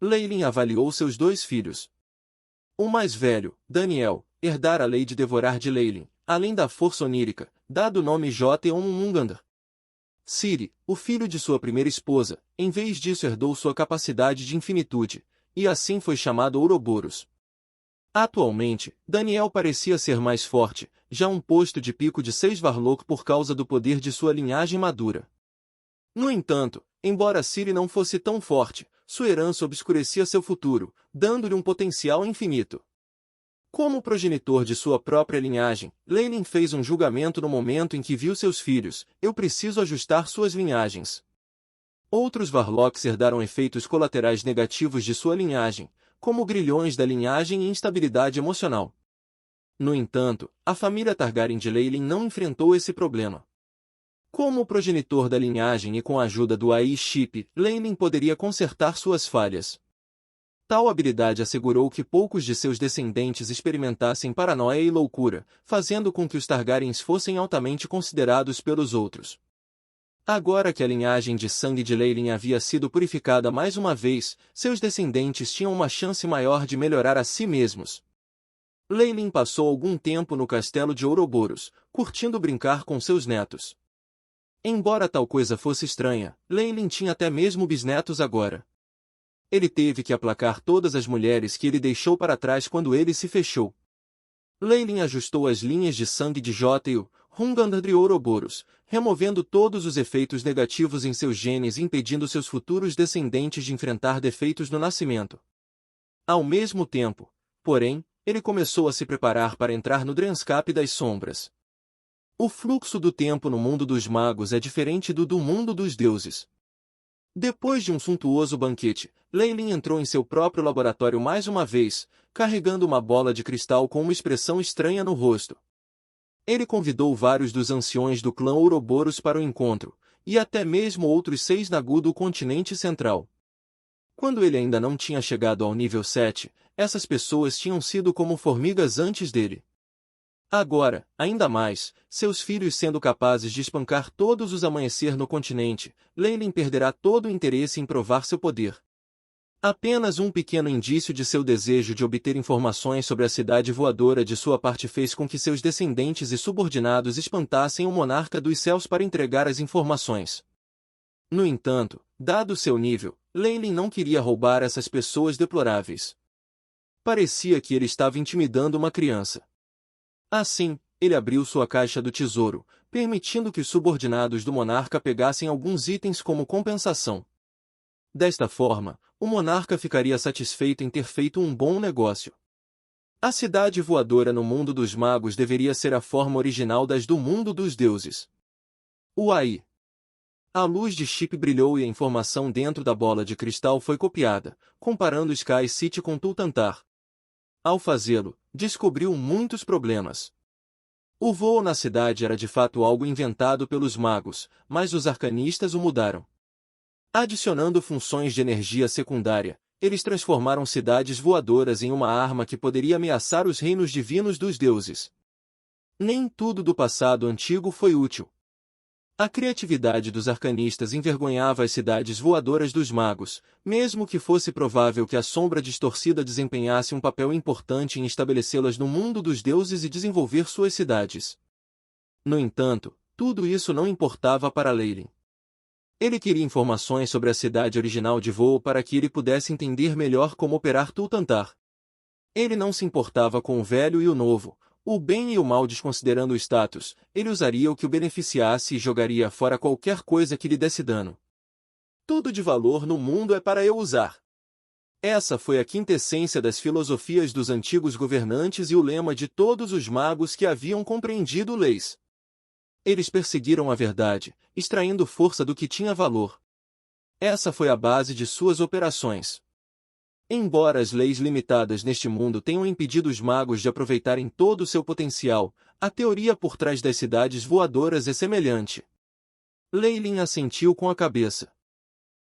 Leylin avaliou seus dois filhos. O mais velho, Daniel, herdara a lei de devorar de Leylin, além da força onírica, dado o nome Jotunmungandr. Ciri, o filho de sua primeira esposa, em vez disso herdou sua capacidade de infinitude, e assim foi chamado Ouroboros. Atualmente, Daniel parecia ser mais forte, já um posto de pico de 6 Varlock por causa do poder de sua linhagem madura. No entanto, embora Ciri não fosse tão forte, sua herança obscurecia seu futuro, dando-lhe um potencial infinito. Como progenitor de sua própria linhagem, Leylin fez um julgamento no momento em que viu seus filhos: eu preciso ajustar suas linhagens. Outros Varlocks herdaram efeitos colaterais negativos de sua linhagem, como grilhões da linhagem e instabilidade emocional. No entanto, a família Targaryen de Leylin não enfrentou esse problema. Como progenitor da linhagem e com a ajuda do Ai-Ship, Leylin poderia consertar suas falhas. Tal habilidade assegurou que poucos de seus descendentes experimentassem paranoia e loucura, fazendo com que os Targaryens fossem altamente considerados pelos outros. Agora que a linhagem de sangue de Leylin havia sido purificada mais uma vez, seus descendentes tinham uma chance maior de melhorar a si mesmos. Leylin passou algum tempo no castelo de Ouroboros, curtindo brincar com seus netos. Embora tal coisa fosse estranha, Leylin tinha até mesmo bisnetos agora. Ele teve que aplacar todas as mulheres que ele deixou para trás quando ele se fechou. Leylin ajustou as linhas de sangue de Jotunmungandr e Ouroboros, removendo todos os efeitos negativos em seus genes e impedindo seus futuros descendentes de enfrentar defeitos no nascimento. Ao mesmo tempo, porém, ele começou a se preparar para entrar no Drenscape das Sombras. O fluxo do tempo no mundo dos magos é diferente do mundo dos deuses. Depois de um suntuoso banquete, Leylin entrou em seu próprio laboratório mais uma vez, carregando uma bola de cristal com uma expressão estranha no rosto. Ele convidou vários dos anciões do clã Ouroboros para o encontro, e até mesmo outros 6 Nagu do continente central. Quando ele ainda não tinha chegado ao nível 7, essas pessoas tinham sido como formigas antes dele. Agora, ainda mais, seus filhos sendo capazes de espancar todos os amanhecer no continente, Leylin perderá todo o interesse em provar seu poder. Apenas um pequeno indício de seu desejo de obter informações sobre a cidade voadora de sua parte fez com que seus descendentes e subordinados espantassem o monarca dos céus para entregar as informações. No entanto, dado seu nível, Leylin não queria roubar essas pessoas deploráveis. Parecia que ele estava intimidando uma criança. Assim, ele abriu sua caixa do tesouro, permitindo que os subordinados do monarca pegassem alguns itens como compensação. Desta forma, o monarca ficaria satisfeito em ter feito um bom negócio. A cidade voadora no mundo dos magos deveria ser a forma original das do mundo dos deuses. Uai! A luz de Chip brilhou e a informação dentro da bola de cristal foi copiada, comparando Sky City com Tultantar. Ao fazê-lo, descobriu muitos problemas. O voo na cidade era de fato algo inventado pelos magos, mas os arcanistas o mudaram. Adicionando funções de energia secundária, eles transformaram cidades voadoras em uma arma que poderia ameaçar os reinos divinos dos deuses. Nem tudo do passado antigo foi útil. A criatividade dos arcanistas envergonhava as cidades voadoras dos magos, mesmo que fosse provável que a sombra distorcida desempenhasse um papel importante em estabelecê-las no mundo dos deuses e desenvolver suas cidades. No entanto, tudo isso não importava para Leylin. Ele queria informações sobre a cidade original de voo para que ele pudesse entender melhor como operar Tultantar. Ele não se importava com o velho e o novo, o bem e o mal desconsiderando o status, ele usaria o que o beneficiasse e jogaria fora qualquer coisa que lhe desse dano. Tudo de valor no mundo é para eu usar. Essa foi a quintessência das filosofias dos antigos governantes e o lema de todos os magos que haviam compreendido leis. Eles perseguiram a verdade, extraindo força do que tinha valor. Essa foi a base de suas operações. Embora as leis limitadas neste mundo tenham impedido os magos de aproveitarem todo o seu potencial, a teoria por trás das cidades voadoras é semelhante. Leylin assentiu com a cabeça.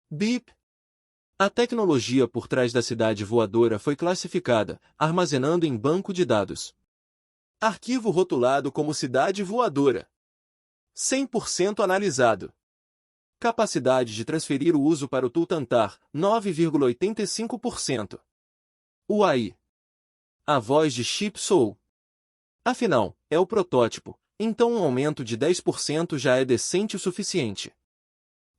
Bip! A tecnologia por trás da cidade voadora foi classificada, armazenando em banco de dados. Arquivo rotulado como cidade voadora. 100% analisado. Capacidade de transferir o uso para o Tultantar, 9,85%. O AI. A voz de Chip Soul. Afinal, é o protótipo, então um aumento de 10% já é decente o suficiente.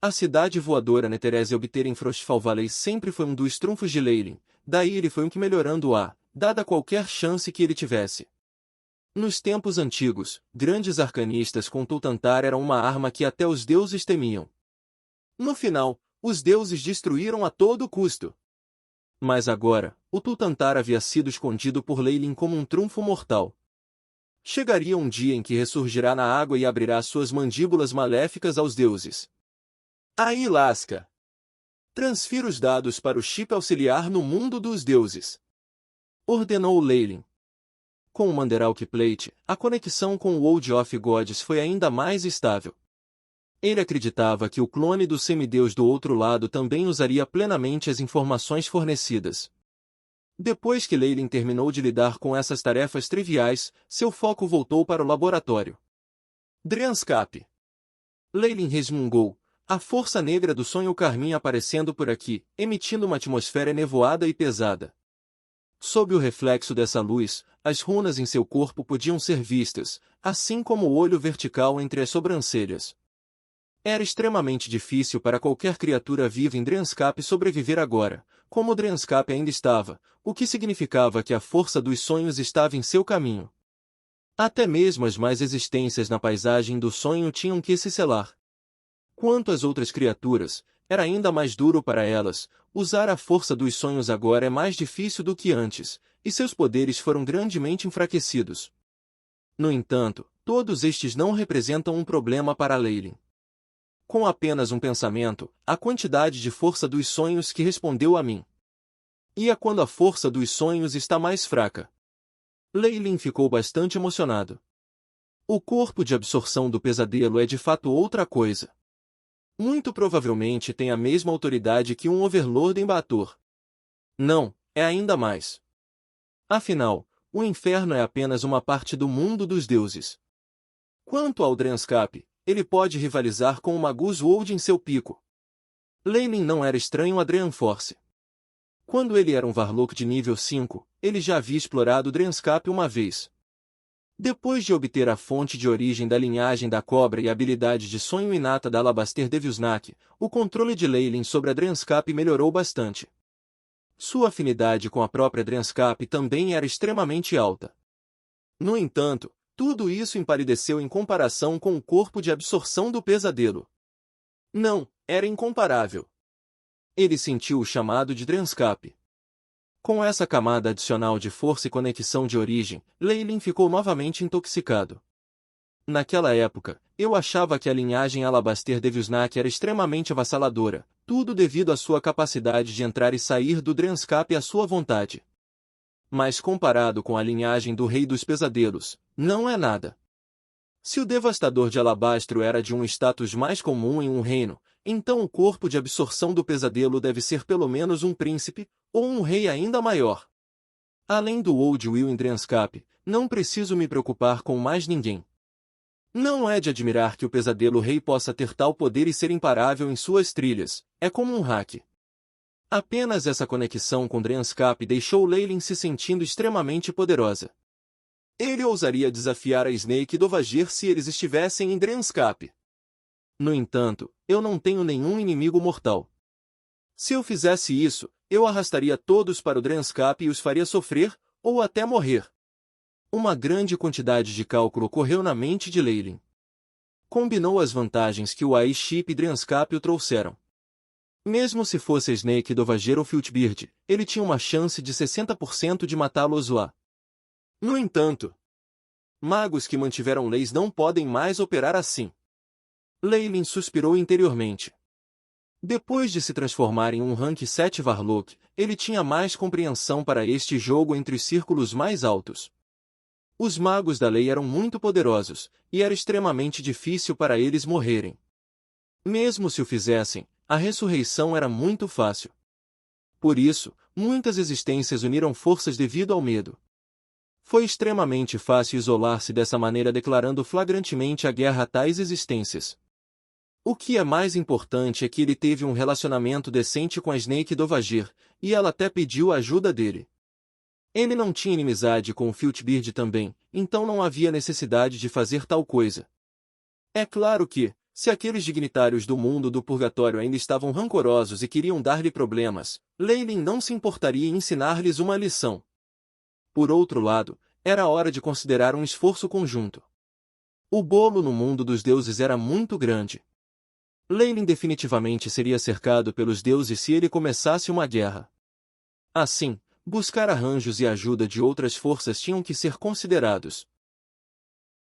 A cidade voadora Netherese obter em Frostfall Valley sempre foi um dos trunfos de Leylin, daí ele foi um que melhorando a, dada qualquer chance que ele tivesse. Nos tempos antigos, grandes arcanistas com Tultantar eram uma arma que até os deuses temiam. No final, os deuses destruíram a todo custo. Mas agora, o Tultantar havia sido escondido por Leylin como um trunfo mortal. Chegaria um dia em que ressurgirá na água e abrirá suas mandíbulas maléficas aos deuses. Aí lasca! Transfira os dados para o chip auxiliar no mundo dos deuses. Ordenou Leylin. Com o Manderalk Plate, a conexão com o World of Gods foi ainda mais estável. Ele acreditava que o clone do semideus do outro lado também usaria plenamente as informações fornecidas. Depois que Leylin terminou de lidar com essas tarefas triviais, seu foco voltou para o laboratório. Dryanscap. Leylin resmungou, a força negra do sonho carmim aparecendo por aqui, emitindo uma atmosfera nevoada e pesada. Sob o reflexo dessa luz, as runas em seu corpo podiam ser vistas, assim como o olho vertical entre as sobrancelhas. Era extremamente difícil para qualquer criatura viva em Dryanscap sobreviver agora, como Dryanscap ainda estava, o que significava que a força dos sonhos estava em seu caminho. Até mesmo as mais existências na paisagem do sonho tinham que se selar. Quanto às outras criaturas, era ainda mais duro para elas, usar a força dos sonhos agora é mais difícil do que antes, e seus poderes foram grandemente enfraquecidos. No entanto, todos estes não representam um problema para Leylin. Com apenas um pensamento, a quantidade de força dos sonhos que respondeu a mim. E é quando a força dos sonhos está mais fraca. Leylin ficou bastante emocionado. O corpo de absorção do pesadelo é de fato outra coisa. Muito provavelmente tem a mesma autoridade que um Overlord embator. Não, é ainda mais. Afinal, o inferno é apenas uma parte do mundo dos deuses. Quanto ao Dryanscap, ele pode rivalizar com o Magus World em seu pico. Leylin não era estranho a Dryanforce. Quando ele era um Varlock de nível 5, ele já havia explorado Dryanscap uma vez. Depois de obter a fonte de origem da linhagem da cobra e a habilidade de sonho inata da Alabaster Devilsnack, o controle de Leylin sobre a Dryanscap melhorou bastante. Sua afinidade com a própria Dryanscap também era extremamente alta. No entanto, tudo isso empalideceu em comparação com o corpo de absorção do pesadelo. Não, era incomparável. Ele sentiu o chamado de Dryanscap. Com essa camada adicional de força e conexão de origem, Leylin ficou novamente intoxicado. Naquela época, eu achava que a linhagem Alabaster Devilsnack era extremamente avassaladora, tudo devido à sua capacidade de entrar e sair do Dryanscap à sua vontade. Mas comparado com a linhagem do Rei dos Pesadelos, não é nada. Se o Devastador de Alabastro era de um status mais comum em um reino, então o corpo de absorção do pesadelo deve ser pelo menos um príncipe, ou um rei ainda maior. Além do Old Will em Dryanscap, não preciso me preocupar com mais ninguém. Não é de admirar que o pesadelo rei possa ter tal poder e ser imparável em suas trilhas, é como um hack. Apenas essa conexão com Dryanscap deixou Leylin se sentindo extremamente poderosa. Ele ousaria desafiar a Snake e Dovahjir se eles estivessem em Dryanscap. No entanto, eu não tenho nenhum inimigo mortal. Se eu fizesse isso, eu arrastaria todos para o Dryanscap e os faria sofrer, ou até morrer. Uma grande quantidade de cálculo ocorreu na mente de Leylin. Combinou as vantagens que o AI Chip e Dryanscap o trouxeram. Mesmo se fosse Snake, Dovahjir ou Filtbeard, ele tinha uma chance de 60% de matá-los lá. No entanto, magos que mantiveram leis não podem mais operar assim. Leylin suspirou interiormente. Depois de se transformar em um Rank 7 Varlock, ele tinha mais compreensão para este jogo entre os círculos mais altos. Os magos da lei eram muito poderosos, e era extremamente difícil para eles morrerem. Mesmo se o fizessem, a ressurreição era muito fácil. Por isso, muitas existências uniram forças devido ao medo. Foi extremamente fácil isolar-se dessa maneira declarando flagrantemente a guerra a tais existências. O que é mais importante é que ele teve um relacionamento decente com a Snake Dovagir, e ela até pediu a ajuda dele. Ele não tinha inimizade com o Filchbeard também, então não havia necessidade de fazer tal coisa. É claro que, se aqueles dignitários do mundo do purgatório ainda estavam rancorosos e queriam dar-lhe problemas, Leylin não se importaria em ensinar-lhes uma lição. Por outro lado, era hora de considerar um esforço conjunto. O bolo no mundo dos deuses era muito grande. Leylin definitivamente seria cercado pelos deuses se ele começasse uma guerra. Assim, buscar arranjos e ajuda de outras forças tinham que ser considerados.